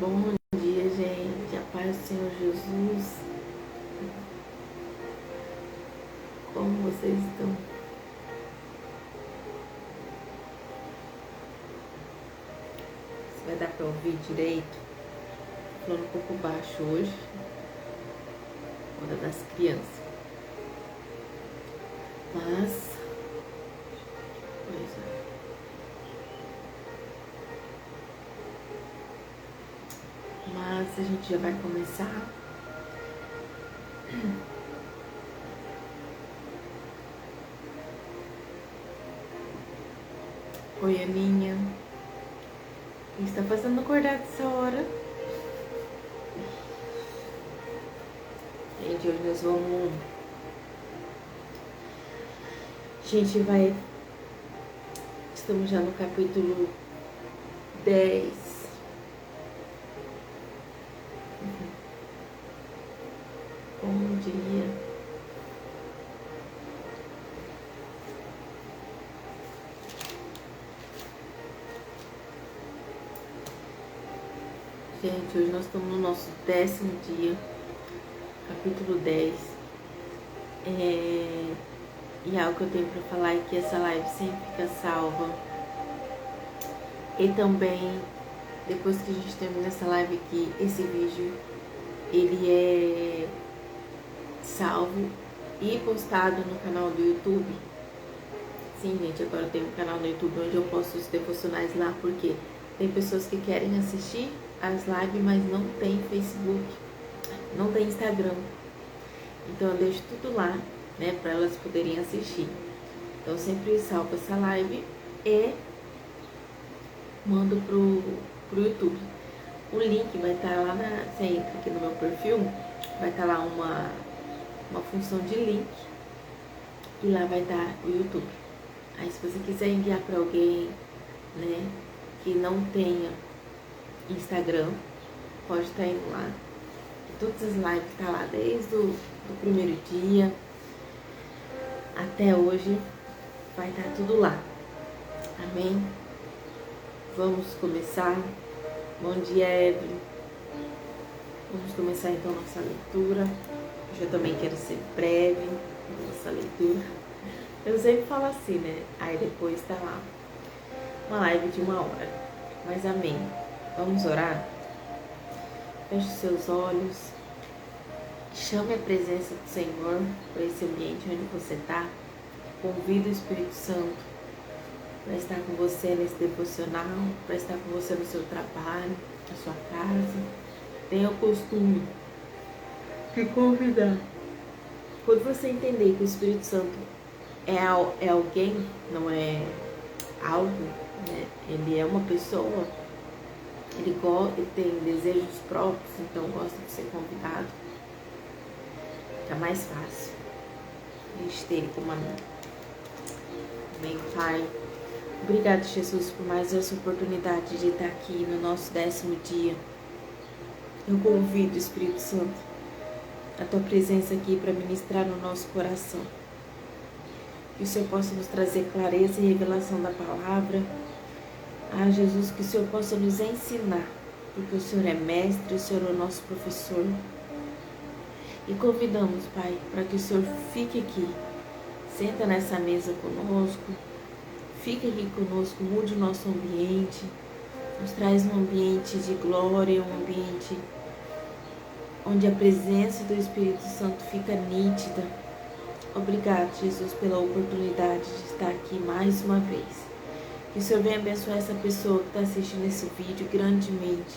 Bom dia, gente. A paz do Senhor Jesus. Como vocês estão? Se vai dar para ouvir direito? Tô falando um pouco baixo hoje. Hora das crianças. Mas... Mas a gente já vai começar. Oi, Aninha. O que está fazendo acordar dessa hora? Gente, hoje nós vamos... A gente vai... Estamos já no capítulo 10. Bom dia. Gente, hoje nós estamos no nosso 10º dia, capítulo 10. E algo que eu tenho para falar é que essa live sempre fica salva. E também, depois que a gente termina essa live aqui, esse vídeo, ele é salvo e postado no canal do YouTube. Sim, gente, agora eu tenho um canal no YouTube onde eu posto os devocionais lá, porque tem pessoas que querem assistir as lives, mas não tem Facebook, não tem Instagram. Então eu deixo tudo lá, né, para elas poderem assistir. Então eu sempre salvo essa live e mando pro YouTube. O link vai estar lá você entra aqui no meu perfil, vai estar lá uma função de link e lá vai estar o YouTube. Aí se você quiser enviar para alguém, né, que não tenha Instagram, pode estar indo lá. Todas as lives tá lá desde o primeiro dia até hoje, vai estar tudo lá. Amém? Vamos começar. Bom dia, Evelyn. Vamos começar então nossa leitura. Hoje eu também quero ser breve na nossa leitura. Eu sempre falo assim, né? Aí depois tá lá uma live de 1 hora. Mas amém. Vamos orar? Feche os seus olhos. Chame a presença do Senhor para esse ambiente onde você está. Convida o Espírito Santo para estar com você nesse devocional, para estar com você no seu trabalho, na sua casa. Tenha o costume de convidar. Quando você entender que o Espírito Santo é alguém, não é algo, né? Ele é uma pessoa, ele tem desejos próprios, então gosta de ser convidado. Fica mais fácil a gente ter ele como amigo. Amém, Pai. Obrigado, Jesus, por mais essa oportunidade de estar aqui no nosso 10º dia. Eu convido, Espírito Santo, a Tua presença aqui para ministrar no nosso coração. Que o Senhor possa nos trazer clareza e revelação da palavra. Ah, Jesus, que o Senhor possa nos ensinar, porque o Senhor é mestre, o Senhor é o nosso professor. E convidamos, Pai, para que o Senhor fique aqui, senta nessa mesa conosco, fique aqui conosco, mude o nosso ambiente, nos traz um ambiente de glória, um ambiente onde a presença do Espírito Santo fica nítida. Obrigado, Jesus, pela oportunidade de estar aqui mais uma vez. Que o Senhor venha abençoar essa pessoa que está assistindo esse vídeo grandemente.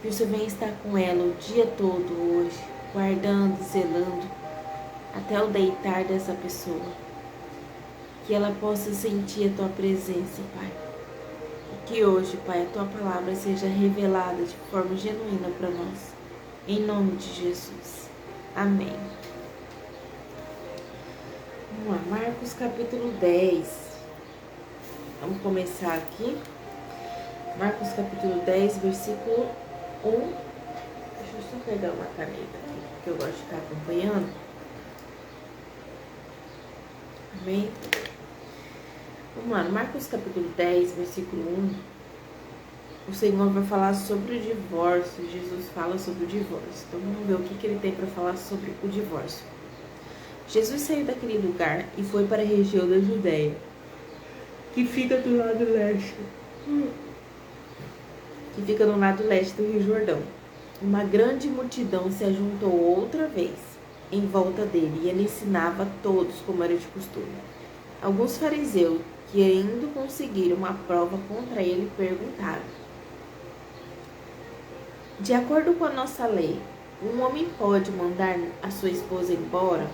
Que o Senhor venha estar com ela o dia todo hoje, guardando, zelando, até o deitar dessa pessoa. Que ela possa sentir a Tua presença, Pai. E que hoje, Pai, a Tua palavra seja revelada de forma genuína para nós. Em nome de Jesus. Amém. Vamos lá, Marcos capítulo 10. Vamos começar aqui. Marcos capítulo 10, versículo 1. Deixa eu só pegar uma caneta aqui, porque eu gosto de ficar acompanhando. Amém? Vamos lá, Marcos capítulo 10, versículo 1. o Senhor vai falar sobre o divórcio. Jesus fala sobre o divórcio. Então vamos ver o que ele tem para falar sobre o divórcio. Jesus saiu daquele lugar e foi para a região da Judéia, que fica do lado leste. Que fica no lado leste do Rio Jordão. Uma grande multidão se ajuntou outra vez em volta dele e ele ensinava a todos como era de costume. Alguns fariseus, querendo conseguir uma prova contra ele, perguntaram: de acordo com a nossa lei, um homem pode mandar a sua esposa embora?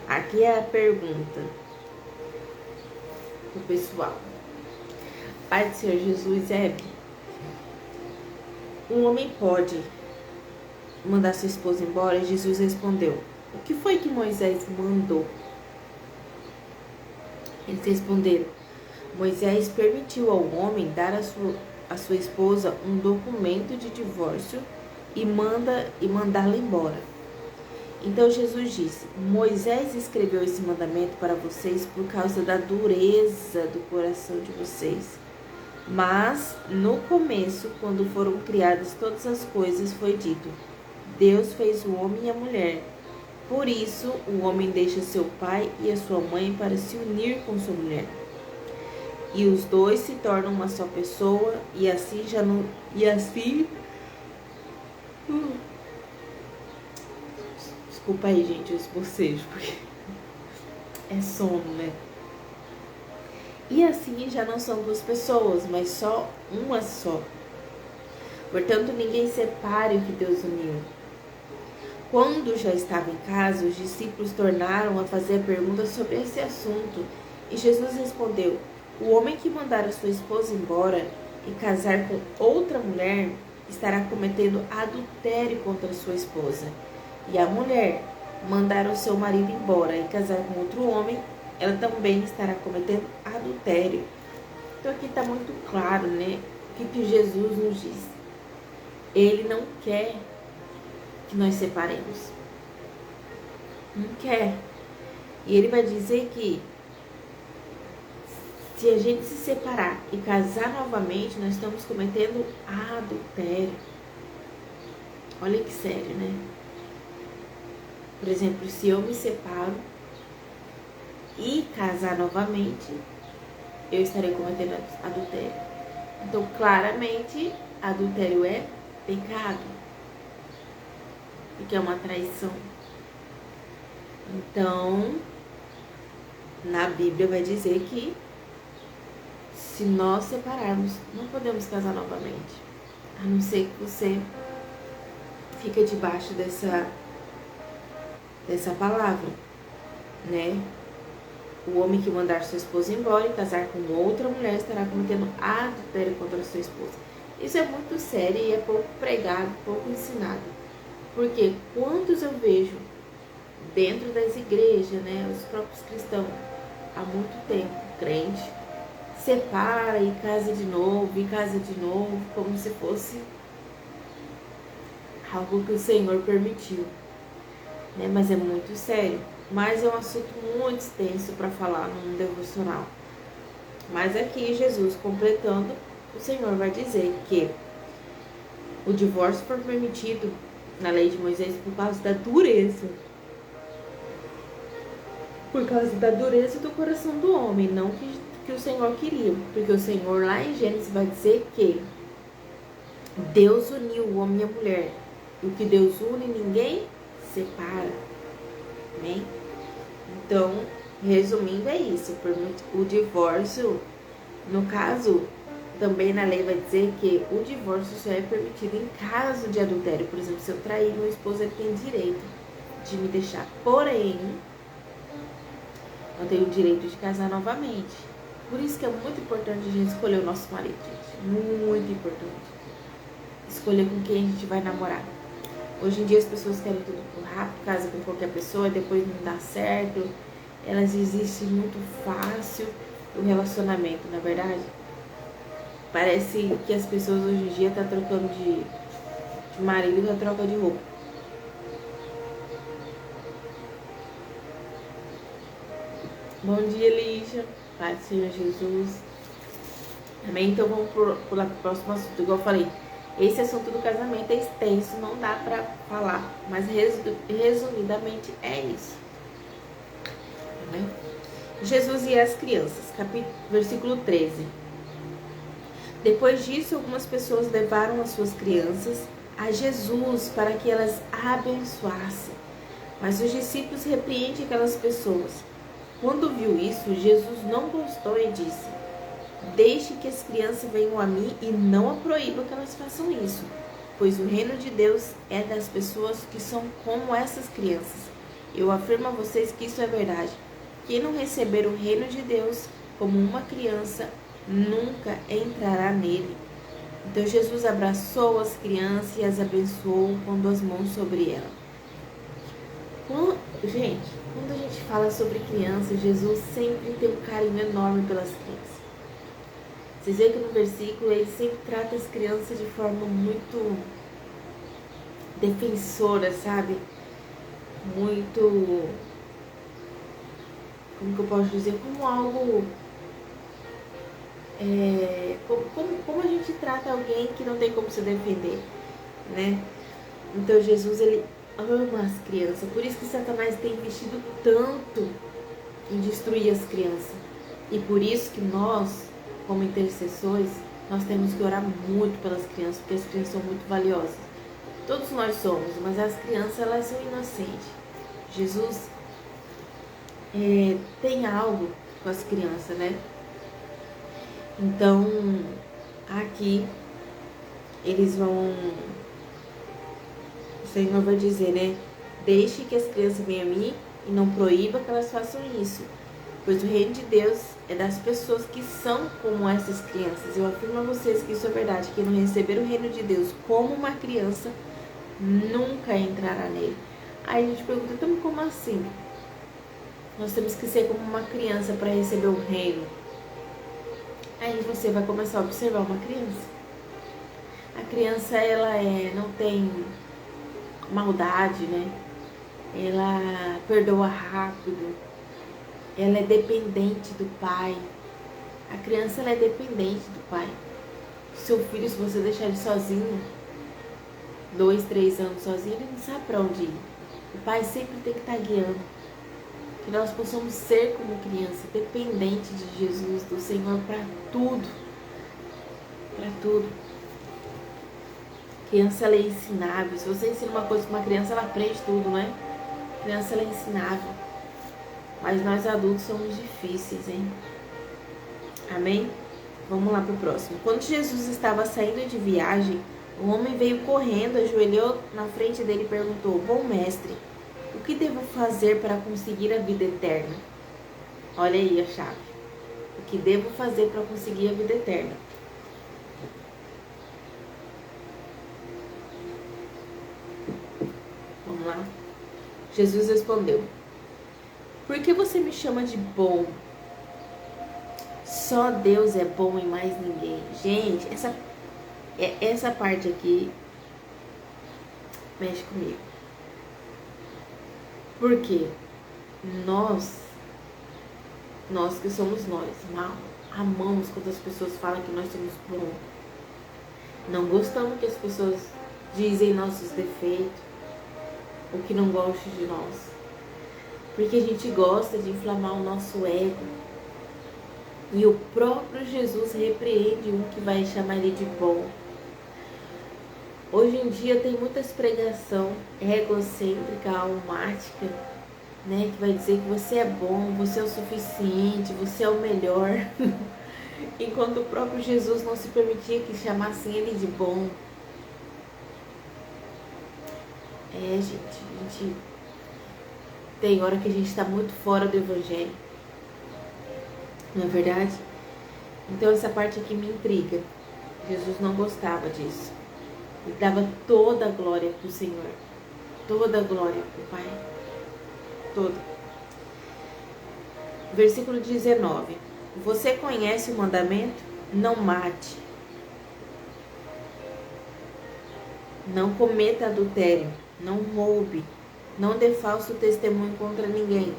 Aqui é a pergunta do pessoal. Pai do Senhor Jesus, um homem pode mandar sua esposa embora? E Jesus respondeu: o que foi que Moisés mandou? Eles responderam: Moisés permitiu ao homem dar a sua esposa um documento de divórcio e mandá-la embora. Então Jesus disse: Moisés escreveu esse mandamento para vocês por causa da dureza do coração de vocês. Mas no começo, quando foram criadas todas as coisas, foi dito: Deus fez o homem e a mulher. Por isso, o homem deixa seu pai e a sua mãe para se unir com sua mulher. E os dois se tornam uma só pessoa, e assim já não. E assim. Desculpa aí, gente, os bocejos, porque é sono, né? E assim já não são duas pessoas, mas só uma só. Portanto, ninguém separe o que Deus uniu. Quando já estava em casa, os discípulos tornaram a fazer perguntas sobre esse assunto. E Jesus respondeu: o homem que mandar a sua esposa embora e casar com outra mulher estará cometendo adultério contra sua esposa. E a mulher mandar o seu marido embora e casar com outro homem, ela também estará cometendo adultério. Então aqui está muito claro, né? O que Jesus nos diz. Ele não quer que nós separemos. Não quer. E ele vai dizer que se a gente se separar e casar novamente, nós estamos cometendo adultério. Olha que sério, né? Por exemplo, se eu me separo e casar novamente, eu estarei cometendo adultério. Então, claramente, adultério é pecado, porque é uma traição. Então, na Bíblia vai dizer que se nós separarmos, não podemos casar novamente, a não ser que você fique debaixo dessa palavra, né? O homem que mandar sua esposa embora e casar com outra mulher estará cometendo adultério contra sua esposa. Isso é muito sério e é pouco pregado, pouco ensinado. Porque quantos eu vejo dentro das igrejas, né, os próprios cristãos, há muito tempo, crente, separa e casa de novo, como se fosse algo que o Senhor permitiu. Né? Mas é muito sério. Mas é um assunto muito extenso para falar num devocional. Mas aqui Jesus completando, o Senhor vai dizer que o divórcio foi permitido na lei de Moisés por causa da dureza. Por causa da dureza do coração do homem, não que o Senhor queria. Porque o Senhor lá em Gênesis vai dizer que Deus uniu o homem e a mulher. E o que Deus une, ninguém separa. Amém? Então, resumindo, é isso. O divórcio, no caso, também na lei vai dizer que o divórcio só é permitido em caso de adultério. Por exemplo, se eu trair meu esposo, ele tem direito de me deixar. Porém, eu tenho o direito de casar novamente. Por isso que é muito importante a gente escolher o nosso marido, gente. Muito importante. Escolher com quem a gente vai namorar. Hoje em dia as pessoas querem tudo por rápido, casa com qualquer pessoa e depois não dá certo. Elas desistem muito fácil do relacionamento, na verdade. Parece que as pessoas hoje em dia estão trocando de marido com a troca de roupa. Bom dia, Lígia. Pai do Senhor Jesus. Amém? Então vamos pular para o próximo assunto. Igual eu falei, esse assunto do casamento é extenso, não dá para falar, mas resumidamente é isso. Amém? Jesus e as crianças, versículo 13. Depois disso, algumas pessoas levaram as suas crianças a Jesus para que elas abençoassem. Mas os discípulos repreendem aquelas pessoas. Quando viu isso, Jesus não gostou e disse: deixe que as crianças venham a mim e não a proíba que elas façam isso, pois o reino de Deus é das pessoas que são como essas crianças. Eu afirmo a vocês que isso é verdade. Quem não receber o reino de Deus como uma criança, nunca entrará nele. Então Jesus abraçou as crianças e as abençoou, pondo as mãos sobre elas. Gente, quando a gente fala sobre crianças, Jesus sempre tem um carinho enorme pelas crianças. Vocês veem que no versículo ele sempre trata as crianças de forma muito defensora, sabe? Muito, como que eu posso dizer, como algo, como a gente trata alguém que não tem como se defender, né? Então Jesus, ele ama as crianças, por isso que Satanás tem investido tanto em destruir as crianças, e por isso que nós, como intercessores, nós temos que orar muito pelas crianças, porque as crianças são muito valiosas. Todos nós somos, mas as crianças, elas são inocentes. Jesus tem algo com as crianças, né? Então, aqui, eles vão... O Senhor vai dizer, né? Deixe que as crianças venham a mim e não proíba que elas façam isso, pois o reino de Deus é das pessoas que são como essas crianças. Eu afirmo a vocês que isso é verdade. Quem não receber o reino de Deus como uma criança, nunca entrará nele. Aí a gente pergunta, então como assim? Nós temos que ser como uma criança para receber o reino. Aí você vai começar a observar uma criança. A criança, ela não tem maldade, né? Ela perdoa rápido. Ela é dependente do pai. A criança, ela é dependente do pai. Seu filho, se você deixar ele sozinho, 2, 3 anos sozinho, ele não sabe para onde ir. O pai sempre tem que estar guiando. Que nós possamos ser como criança, dependente de Jesus, do Senhor, para tudo. Para tudo. A criança, ela é ensinável. Se você ensina uma coisa para uma criança, ela aprende tudo, né? A criança, ela é ensinável. Mas nós adultos somos difíceis, hein? Amém? Vamos lá para o próximo. Quando Jesus estava saindo de viagem, um homem veio correndo, ajoelhou na frente dele e perguntou: bom mestre, o que devo fazer para conseguir a vida eterna? Olha aí a chave. O que devo fazer para conseguir a vida eterna? Vamos lá. Jesus respondeu: por que você me chama de bom? Só Deus é bom e mais ninguém. Gente, essa parte aqui mexe comigo. Porque nós que somos nós, amamos quando as pessoas falam que nós somos bons. Não gostamos que as pessoas dizem nossos defeitos, ou que não gostam de nós. Porque a gente gosta de inflamar o nosso ego. E o próprio Jesus repreende um que vai chamar ele de bom. Hoje em dia tem muitas pregação egocêntrica, almática, né? Que vai dizer que você é bom, você é o suficiente, você é o melhor. Enquanto o próprio Jesus não se permitia que chamassem ele de bom. Gente, tem hora que a gente está muito fora do evangelho. Não é verdade? Então essa parte aqui me intriga. Jesus não gostava disso. Ele dava toda a glória para o Senhor. Toda a glória para o Pai. Toda. Versículo 19. Você conhece o mandamento? Não mate. Não cometa adultério. Não roube. Não dê falso testemunho contra ninguém.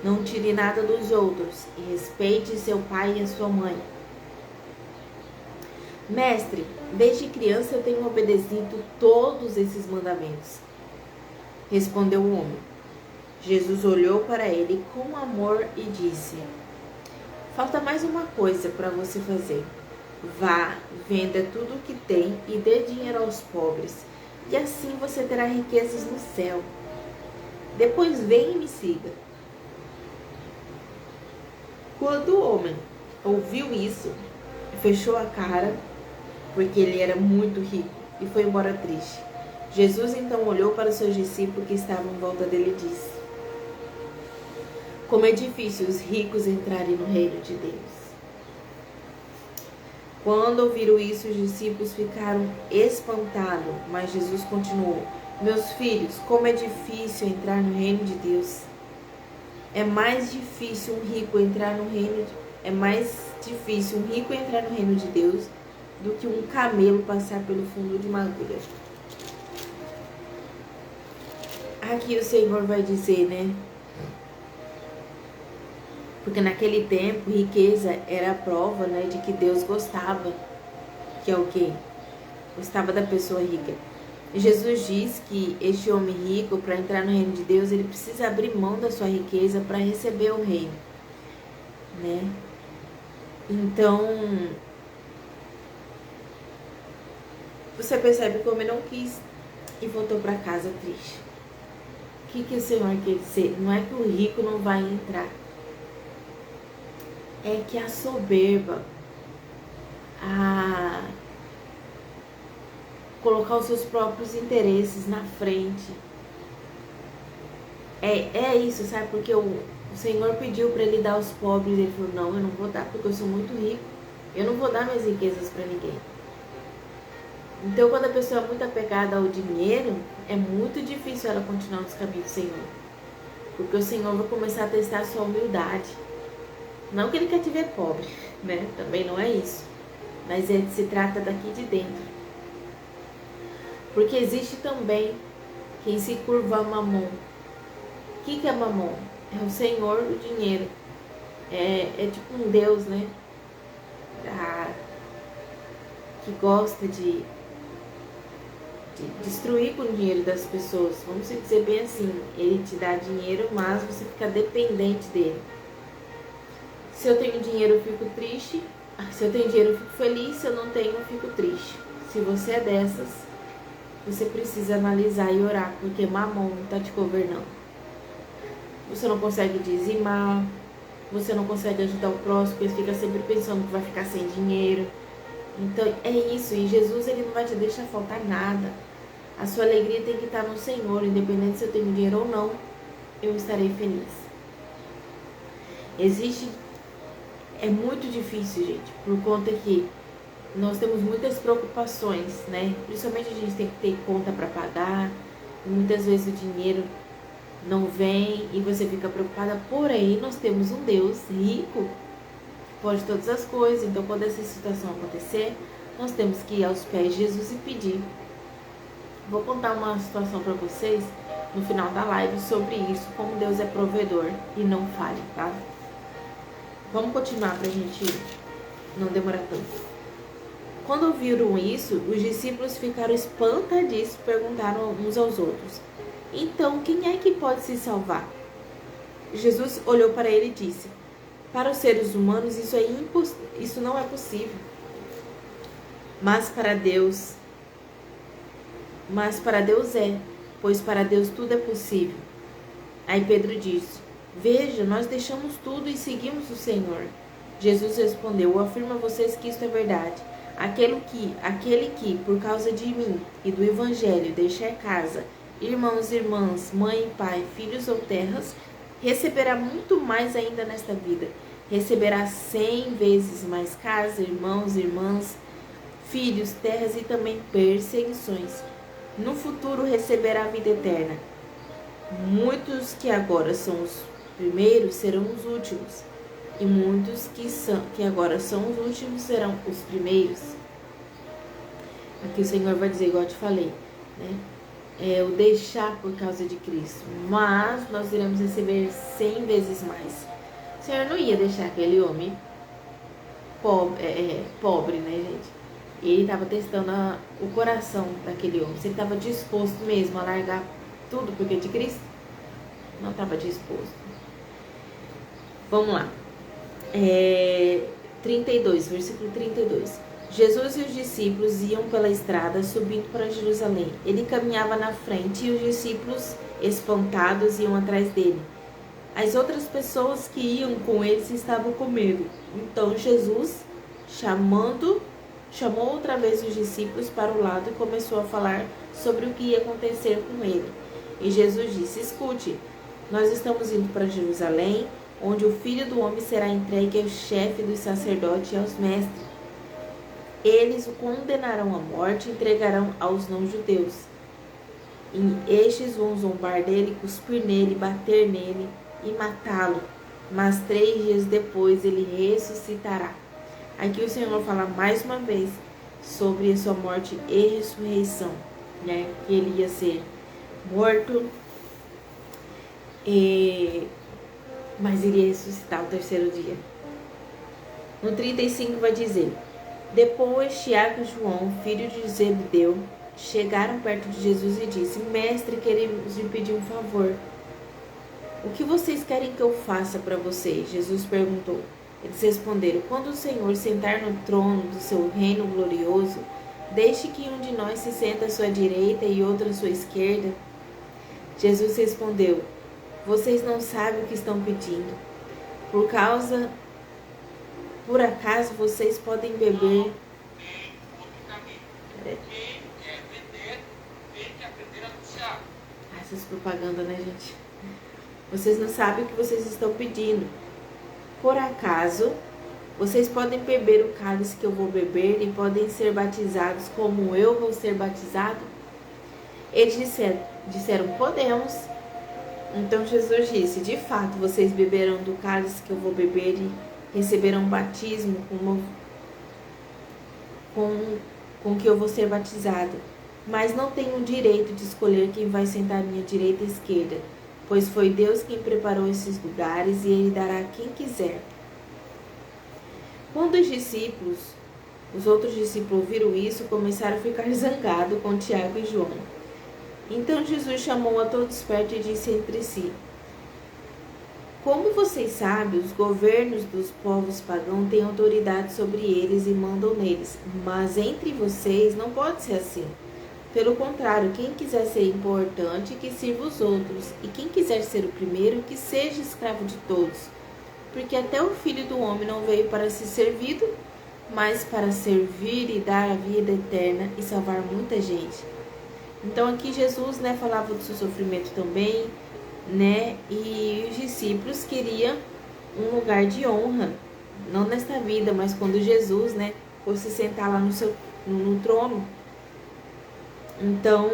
Não tire nada dos outros e respeite seu pai e a sua mãe. Mestre, desde criança eu tenho obedecido todos esses mandamentos. Respondeu o homem. Jesus olhou para ele com amor e disse: falta mais uma coisa para você fazer. Vá, venda tudo o que tem e dê dinheiro aos pobres, e assim você terá riquezas no céu. Depois venha e me siga. Quando o homem ouviu isso, fechou a cara, porque ele era muito rico, e foi embora triste. Jesus então olhou para os seus discípulos que estavam em volta dele e disse: como é difícil os ricos entrarem no reino de Deus. Quando ouviram isso, os discípulos ficaram espantados, mas Jesus continuou: meus filhos, como é difícil entrar no reino de Deus. É mais difícil um rico entrar no reino de Deus do que um camelo passar pelo fundo de uma agulha. Aqui o Senhor vai dizer, né? Porque naquele tempo, riqueza era a prova, né, de que Deus gostava. Que é o quê? Gostava da pessoa rica. E Jesus diz que este homem rico, para entrar no reino de Deus, ele precisa abrir mão da sua riqueza para receber o reino, né? Então, você percebe que o homem não quis e voltou para casa triste. O que o Senhor quer dizer? Não é que o rico não vai entrar. É que a soberba, a colocar os seus próprios interesses na frente, é isso, sabe? Porque o Senhor pediu para ele dar aos pobres, ele falou: não, eu não vou dar porque eu sou muito rico, eu não vou dar minhas riquezas para ninguém. Então, quando a pessoa é muito apegada ao dinheiro, é muito difícil ela continuar nos caminhos do Senhor, porque o Senhor vai começar a testar a sua humildade. Não que ele quer te ver pobre, né? Também não é isso. Mas se trata daqui de dentro. Porque existe também quem se curva a Mamon. O que é Mamon? É o senhor do dinheiro. É tipo um Deus, né? Que gosta de destruir com o dinheiro das pessoas. Vamos dizer bem assim. Ele te dá dinheiro, mas você fica dependente dele. Se eu tenho dinheiro, eu fico triste. Se eu tenho dinheiro, eu fico feliz. Se eu não tenho, eu fico triste. Se você é dessas, você precisa analisar e orar, porque Mamon está te governando. Você não consegue dizimar, você não consegue ajudar o próximo, porque fica sempre pensando que vai ficar sem dinheiro. Então é isso, e Jesus ele não vai te deixar faltar nada. A sua alegria tem que estar no Senhor, independente se eu tenho dinheiro ou não, eu estarei feliz. É muito difícil, gente, por conta que nós temos muitas preocupações, né? Principalmente a gente tem que ter conta para pagar, e muitas vezes o dinheiro não vem e você fica preocupada. Porém, nós temos um Deus rico que pode todas as coisas. Então, quando essa situação acontecer, nós temos que ir aos pés de Jesus e pedir. Vou contar uma situação para vocês no final da live sobre isso, como Deus é provedor e não falha, tá? Vamos continuar pra gente não demorar tanto. Quando ouviram isso, os discípulos ficaram espantadíssimos e perguntaram uns aos outros: então, quem é que pode se salvar? Jesus olhou para ele e disse: para os seres humanos isso não é possível, mas para Deus é, pois para Deus tudo é possível. Aí Pedro disse: veja, nós deixamos tudo e seguimos o Senhor. Jesus respondeu: eu afirmo a vocês que isto é verdade. Aquele que, por causa de mim e do Evangelho, deixar casa, irmãos e irmãs, mãe e pai, filhos ou terras, receberá muito mais ainda nesta vida. Receberá 100 vezes mais casa, irmãos e irmãs, filhos, terras e também perseguições. No futuro receberá a vida eterna. Muitos que agora são os primeiros serão os últimos, e muitos que agora são os últimos serão os primeiros. Aqui o Senhor vai dizer, igual eu te falei, né? o deixar por causa de Cristo, mas nós iremos receber 100 vezes mais. O Senhor não ia deixar aquele homem pobre, né, gente? Ele estava testando o coração daquele homem, se ele estava disposto mesmo a largar tudo porque de Cristo. Não estava disposto. Vamos lá. 32, versículo 32. Jesus e os discípulos iam pela estrada subindo para Jerusalém. Ele caminhava na frente e os discípulos, espantados, iam atrás dele. As outras pessoas que iam com eles estavam com medo. Então Jesus, chamou outra vez os discípulos para o lado e começou a falar sobre o que ia acontecer com ele. E Jesus disse: escute, nós estamos indo para Jerusalém, onde o Filho do Homem será entregue ao chefe dos sacerdotes e aos mestres. Eles o condenarão à morte e entregarão aos não-judeus. E estes vão zombar dele, cuspir nele, bater nele e matá-lo. Mas 3 dias depois ele ressuscitará. Aqui o Senhor fala mais uma vez sobre a sua morte e ressurreição, né? Que ele ia ser morto, mas iria ressuscitar o 3º dia. No 35 vai dizer: depois Tiago e João, filho de Zebedeu, chegaram perto de Jesus e disse: mestre, queremos lhe pedir um favor. O que vocês querem que eu faça para vocês? Jesus perguntou. Eles responderam: quando o Senhor sentar no trono do seu reino glorioso, deixe que um de nós se sente à sua direita e outro à sua esquerda. Jesus respondeu: vocês não sabem o que estão pedindo. Por acaso vocês podem beber? Essas propagandas, né, gente? Vocês não sabem o que vocês estão pedindo. Por acaso vocês podem beber o cálice que eu vou beber e podem ser batizados como eu vou ser batizado? Eles disseram: podemos. Então Jesus disse: de fato, vocês beberão do cálice que eu vou beber e receberão batismo com que eu vou ser batizado. Mas não tenho o direito de escolher quem vai sentar à minha direita e esquerda, pois foi Deus quem preparou esses lugares e Ele dará a quem quiser. Quando os outros discípulos ouviram isso, começaram a ficar zangados com Tiago e João. Então Jesus chamou a todos perto e disse entre si: como vocês sabem, os governos dos povos pagãos têm autoridade sobre eles e mandam neles, mas entre vocês não pode ser assim. Pelo contrário, quem quiser ser importante, que sirva os outros, e quem quiser ser o primeiro, que seja escravo de todos. Porque até o Filho do Homem não veio para ser servido, mas para servir e dar a vida eterna e salvar muita gente. Então aqui Jesus, né, falava do seu sofrimento também, né, e os discípulos queriam um lugar de honra, não nesta vida, mas quando Jesus, né, fosse sentar lá no trono. Então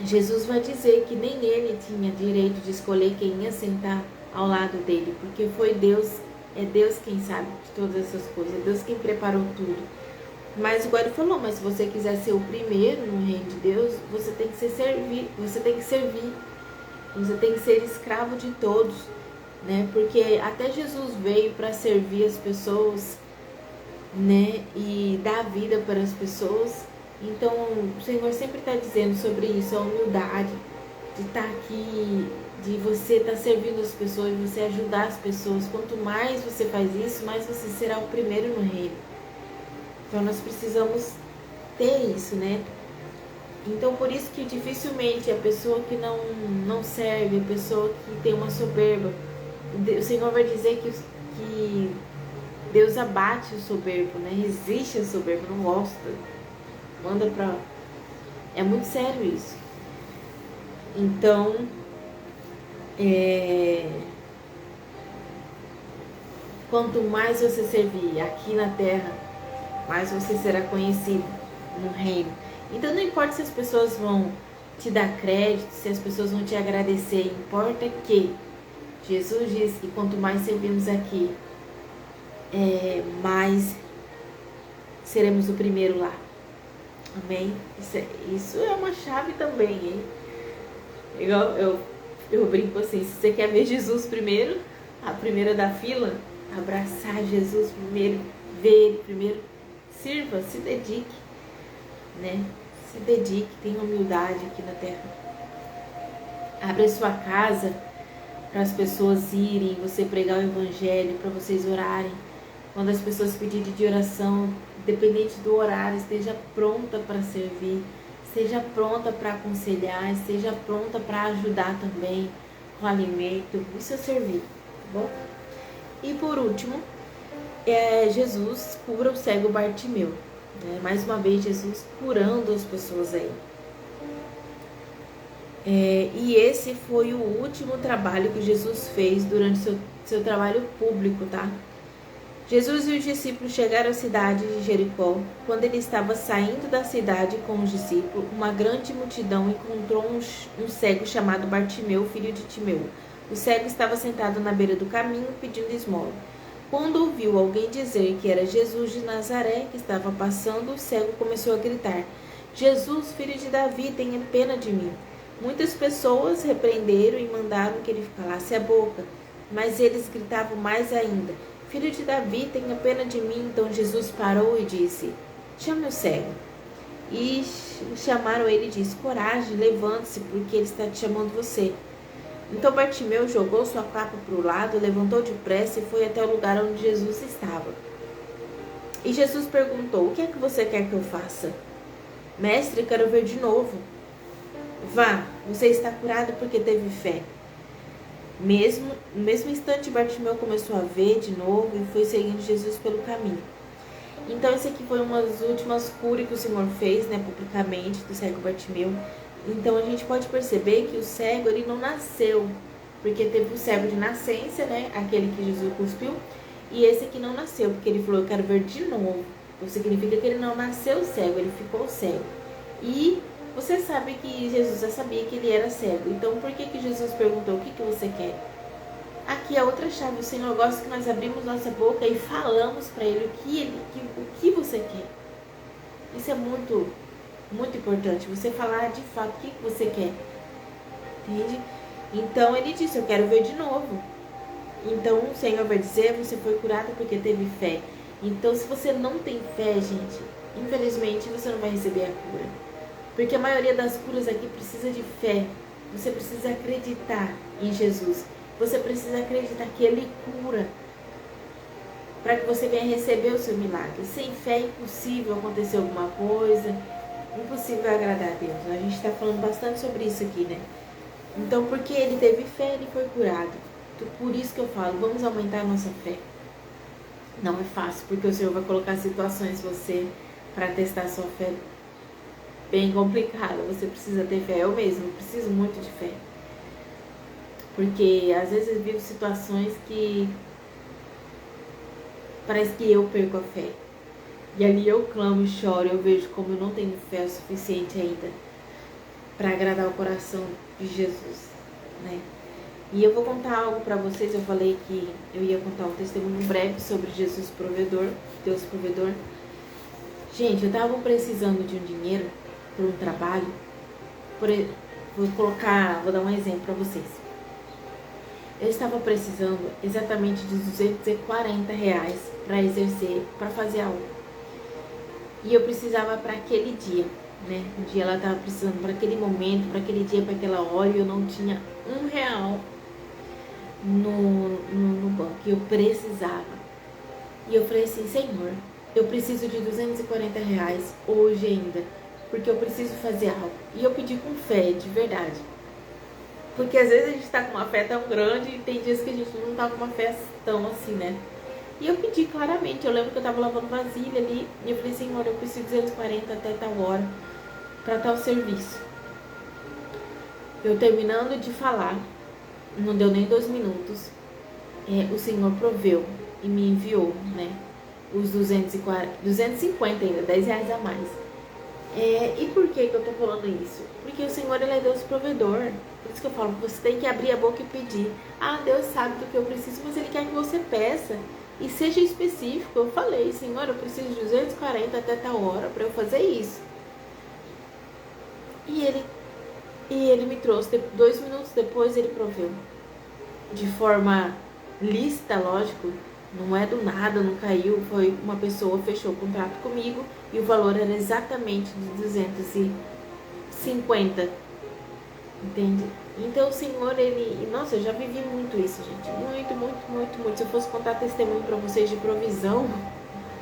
Jesus vai dizer que nem ele tinha direito de escolher quem ia sentar ao lado dele, porque foi Deus, é Deus quem sabe de todas essas coisas, é Deus quem preparou tudo. Mas igual ele falou, mas se você quiser ser o primeiro no reino de Deus, você tem que servir, você tem que ser escravo de todos, né? Porque até Jesus veio para servir as pessoas, né? E dar vida para as pessoas. Então o Senhor sempre está dizendo sobre isso, a humildade de estar aqui, de você estar servindo as pessoas, de você ajudar as pessoas. Quanto mais você faz isso, mais você será o primeiro no reino. Então nós precisamos ter isso, né? Então por isso que dificilmente a pessoa que não serve, a pessoa que tem uma soberba, o Senhor vai dizer que Deus abate o soberbo, né? Resiste ao soberbo, não gosta. Manda pra... É muito sério isso. Então, quanto mais você servir aqui na terra, mais você será conhecido no reino. Então não importa se as pessoas vão te dar crédito, se as pessoas vão te agradecer, importa que Jesus diz que quanto mais servimos aqui, mais seremos o primeiro lá. Amém? Isso é uma chave também, hein? Igual eu brinco assim, se você quer ver Jesus primeiro, a primeira da fila, abraçar Jesus primeiro, ver Ele primeiro, sirva, se dedique, né? Se dedique, tenha humildade aqui na terra. Abre a sua casa para as pessoas irem, você pregar o evangelho, para vocês orarem. Quando as pessoas pedirem de oração, independente do horário, esteja pronta para servir, esteja pronta para aconselhar, esteja pronta para ajudar também com alimento. Isso é servir, tá bom? E por último, Jesus cura o cego Bartimeu. Né? Mais uma vez, Jesus curando as pessoas aí. E esse foi o último trabalho que Jesus fez durante seu trabalho público, tá? Jesus e os discípulos chegaram à cidade de Jericó. Quando ele estava saindo da cidade com os discípulos, uma grande multidão encontrou um cego chamado Bartimeu, filho de Timeu. O cego estava sentado na beira do caminho pedindo esmola. Quando ouviu alguém dizer que era Jesus de Nazaré que estava passando, o cego começou a gritar: Jesus, filho de Davi, tenha pena de mim. Muitas pessoas repreenderam e mandaram que ele calasse a boca, mas eles gritavam mais ainda: Filho de Davi, tenha pena de mim. Então Jesus parou e disse: Chame o cego. E chamaram ele e disse: Coragem, levante-se, porque ele está te chamando você. Então Bartimeu jogou sua capa para o lado, levantou depressa e foi até o lugar onde Jesus estava. E Jesus perguntou: O que é que você quer que eu faça? Mestre, quero ver de novo. Vá, você está curado porque teve fé. No mesmo instante, Bartimeu começou a ver de novo e foi seguindo Jesus pelo caminho. Então, esse aqui foi uma das últimas curas que o Senhor fez, né, publicamente, do cego Bartimeu. Então, a gente pode perceber que o cego, ele não nasceu, porque teve o cego de nascença, né, aquele que Jesus cuspiu, e esse aqui não nasceu, porque ele falou: eu quero ver de novo. Então, significa que ele não nasceu cego, ele ficou cego. E você sabe que Jesus já sabia que ele era cego. Então, por que Jesus perguntou: o que você quer? Aqui é outra chave. O Senhor gosta que nós abrimos nossa boca e falamos para Ele o que você quer. Isso é muito, muito importante. Você falar de fato o que você quer. Entende? Então, ele disse: eu quero ver de novo. Então, o Senhor vai dizer: você foi curado porque teve fé. Então, se você não tem fé, gente, infelizmente, você não vai receber a cura. Porque a maioria das curas aqui precisa de fé. Você precisa acreditar em Jesus. Você precisa acreditar que Ele cura. Para que você venha receber o seu milagre. Sem fé é impossível acontecer alguma coisa. Impossível agradar a Deus. A gente está falando bastante sobre isso aqui, né? Então, porque ele teve fé, ele foi curado. Então, por isso que eu falo, vamos aumentar a nossa fé. Não é fácil, porque o Senhor vai colocar situações em você para testar a sua fé. Bem complicada, você precisa ter fé. Eu mesmo preciso muito de fé, porque às vezes eu vivo situações que parece que eu perco a fé, e ali eu clamo e choro. Eu vejo como eu não tenho fé o suficiente ainda para agradar o coração de Jesus, né? E eu vou contar algo para vocês. Eu falei que eu ia contar um testemunho breve sobre Jesus provedor, Deus provedor. Gente, eu tava precisando de um dinheiro por um trabalho. Vou dar um exemplo para vocês. Eu estava precisando exatamente de R$240 para exercer, para fazer algo. E eu precisava para aquele dia, né? Um dia ela estava precisando para aquele momento, para aquele dia, para aquela hora, e eu não tinha R$1 no banco. E eu precisava. E eu falei assim: Senhor, eu preciso de R$240 hoje ainda, porque eu preciso fazer algo. E eu pedi com fé, de verdade. Porque às vezes a gente tá com uma fé tão grande e tem dias que a gente não tá com uma fé tão assim, né? E eu pedi claramente. Eu lembro que eu tava lavando vasilha ali e eu falei: Senhor, eu preciso de 240 até tal hora para tal serviço. Eu terminando de falar, não deu nem 2 minutos, o Senhor proveu e me enviou, né? Os 250 ainda, R$10 a mais. E por que eu tô falando isso? Porque o Senhor, Ele é Deus provedor. Por isso que eu falo, você tem que abrir a boca e pedir. Ah, Deus sabe do que eu preciso, mas Ele quer que você peça. E seja específico. Eu falei: Senhor, eu preciso de 240 até tal hora para eu fazer isso. E ele me trouxe. 2 minutos depois ele proveu. De forma lícita, lógico. Não é do nada, não caiu. Foi uma pessoa, fechou o contrato comigo e o valor era exatamente de 250. Entende? Então o Senhor, ele... Nossa, eu já vivi muito isso, gente. Muito, muito, muito, muito. Se eu fosse contar testemunho para vocês de provisão,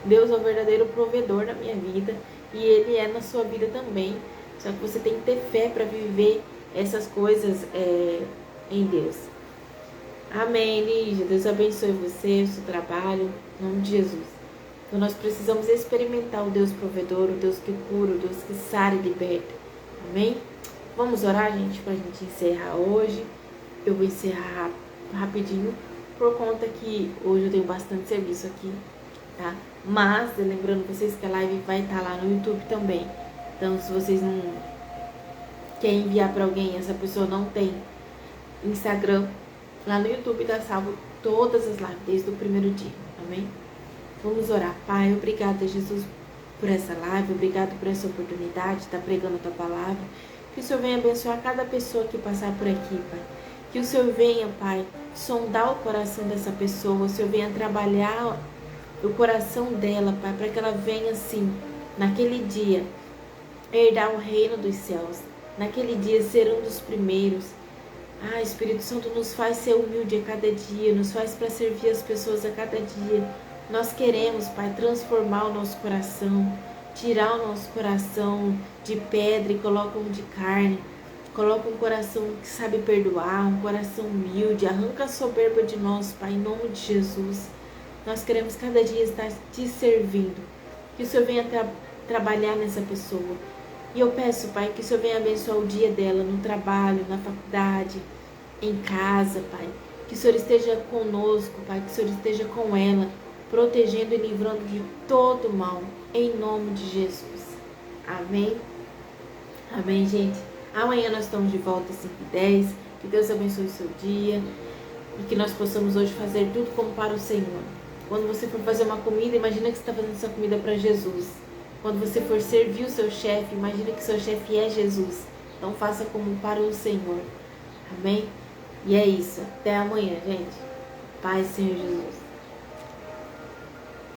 Deus é o verdadeiro provedor da minha vida. E Ele é na sua vida também. Só que você tem que ter fé para viver essas coisas em Deus. Amém, Lígia. Deus abençoe você, o seu trabalho. Em nome de Jesus. Então nós precisamos experimentar o Deus provedor, o Deus que cura, o Deus que sara e liberta. Amém? Vamos orar, gente, pra gente encerrar hoje. Eu vou encerrar rapidinho, por conta que hoje eu tenho bastante serviço aqui, tá? Mas, lembrando vocês que a live vai estar lá no YouTube também. Então, se vocês não querem enviar pra alguém, essa pessoa não tem Instagram, lá no YouTube tá salvo todas as lives, desde o primeiro dia, amém? Vamos orar. Pai, obrigada, Jesus, por essa live, obrigado por essa oportunidade de estar pregando a tua palavra. Que o Senhor venha abençoar cada pessoa que passar por aqui, Pai. Que o Senhor venha, Pai, sondar o coração dessa pessoa. O Senhor venha trabalhar o coração dela, Pai, para que ela venha, assim, naquele dia, herdar o reino dos céus. Naquele dia, ser um dos primeiros. Ah, Espírito Santo, nos faz ser humilde a cada dia. Nos faz para servir as pessoas a cada dia. Nós queremos, Pai, transformar o nosso coração. Tirar o nosso coração de pedra e coloca um de carne. Coloca um coração que sabe perdoar, um coração humilde. Arranca a soberba de nós, Pai, em nome de Jesus. Nós queremos cada dia estar te servindo. Que o Senhor venha trabalhar nessa pessoa. E eu peço, Pai, que o Senhor venha abençoar o dia dela no trabalho, na faculdade, em casa, Pai. Que o Senhor esteja conosco, Pai, que o Senhor esteja com ela, protegendo e livrando de todo mal, em nome de Jesus. Amém? Amém, gente? Amanhã nós estamos de volta às 5h10. Que Deus abençoe o seu dia e que nós possamos hoje fazer tudo como para o Senhor. Quando você for fazer uma comida, imagina que você está fazendo essa comida para Jesus. Quando você for servir o seu chefe, imagina que seu chefe é Jesus. Então faça como para o Senhor. Amém? E é isso. Até amanhã, gente. Paz, Senhor Jesus.